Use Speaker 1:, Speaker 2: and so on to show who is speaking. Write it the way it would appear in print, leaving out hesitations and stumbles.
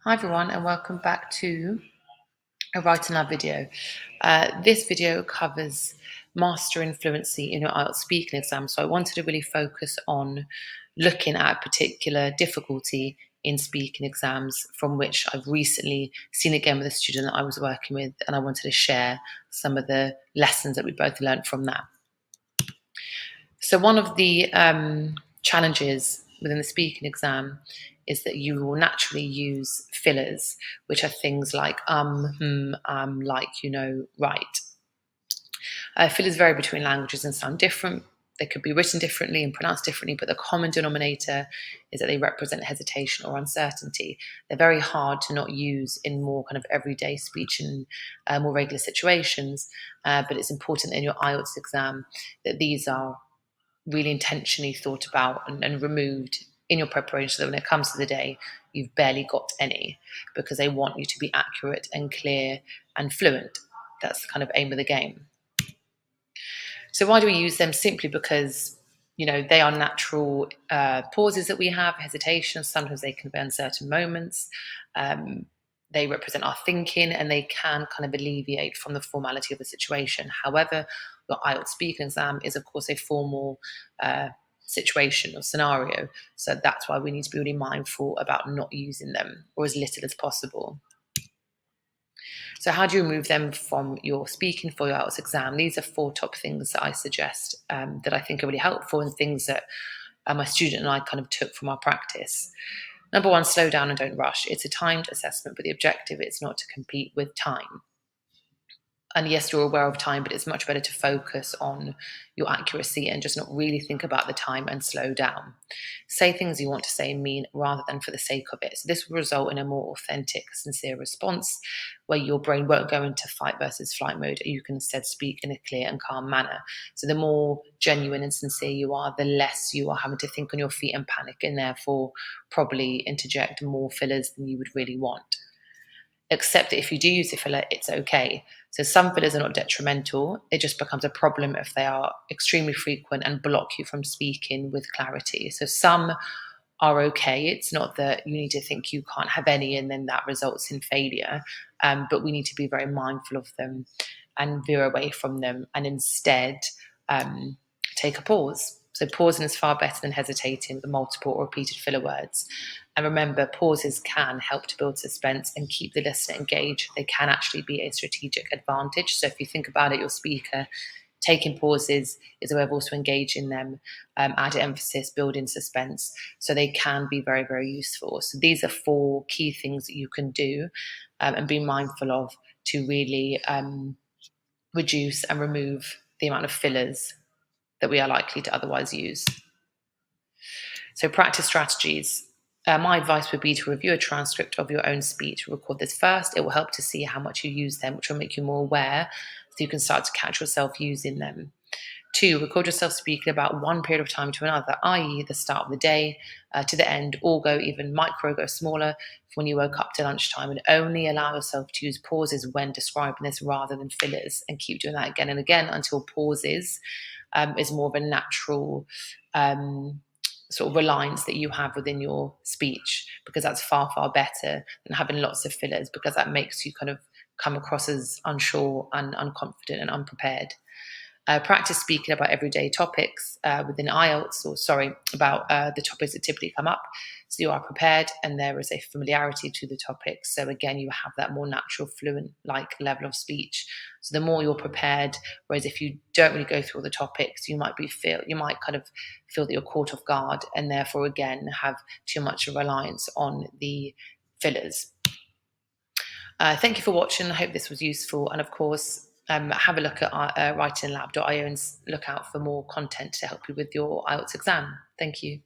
Speaker 1: Hi everyone and welcome back to a Writing Lab video. This video covers mastering fluency in your IELTS speaking exam. So I wanted to really focus on looking at particular difficulty in speaking exams from which I've recently seen again with a student that I was working with, and I wanted to share some of the lessons that we both learned from that. So one of the challenges within the speaking exam is that you will naturally use fillers, which are things like like, right. Fillers vary between languages and sound different. They could be written differently and pronounced differently, but the common denominator is that they represent hesitation or uncertainty. They're very hard to not use in more kind of everyday speech and more regular situations, but it's important in your IELTS exam that these are really intentionally thought about and removed in your preparation, so that when it comes to the day, you've barely got any, because they want you to be accurate and clear and fluent. That's the kind of aim of the game. So why do we use them? Simply because, they are natural pauses that we have, hesitations. Sometimes they can be uncertain moments. They represent our thinking, and they can kind of alleviate from the formality of the situation. However, your IELTS speaking exam is, of course, a formal situation or scenario. So that's why we need to be really mindful about not using them, or as little as possible. So how do you remove them from your speaking for your IELTS exam? These are 4 top things that I suggest that I think are really helpful, and things that my student and I kind of took from our practice. Number 1, slow down and don't rush. It's a timed assessment, but the objective is not to compete with time. And yes, you're aware of time, but it's much better to focus on your accuracy and just not really think about the time and slow down. Say things you want to say and mean, rather than for the sake of it. So this will result in a more authentic, sincere response, where your brain won't go into fight versus flight mode. You can instead speak in a clear and calm manner. So the more genuine and sincere you are, the less you are having to think on your feet and panic, and therefore probably interject more fillers than you would really want. Accept that if you do use a filler, it's okay. So some fillers are not detrimental. It just becomes a problem if they are extremely frequent and block you from speaking with clarity. So some are okay. It's not that you need to think you can't have any and then that results in failure. But we need to be very mindful of them and veer away from them, and instead take a pause. So pausing is far better than hesitating with multiple or repeated filler words. And remember, pauses can help to build suspense and keep the listener engaged. They can actually be a strategic advantage. So if you think about it, your speaker taking pauses is a way of also engaging them, adding emphasis, building suspense. So they can be very, very useful. So these are 4 key things that you can do and be mindful of to really reduce and remove the amount of fillers that we are likely to otherwise use. So practice strategies. My advice would be to review a transcript of your own speech. Record this first. It will help to see how much you use them, which will make you more aware, so you can start to catch yourself using them. 2, record yourself speaking about one period of time to another, i.e. the start of the day to the end, or go even go smaller when you woke up to lunchtime, and only allow yourself to use pauses when describing this rather than fillers, and keep doing that again and again until pauses is more of a natural sort of reliance that you have within your speech, because that's far, far better than having lots of fillers, because that makes you kind of come across as unsure and unconfident and unprepared. Practice speaking about everyday topics within IELTS, about the topics that typically come up, so you are prepared and there is a familiarity to the topics. So again, you have that more natural, fluent-like level of speech. So the more you're prepared, whereas if you don't really go through all the topics, you might kind of feel that you're caught off guard, and therefore again have too much of a reliance on the fillers. Thank you for watching. I hope this was useful. And of course, have a look at writinglab.io and look out for more content to help you with your IELTS exam. Thank you.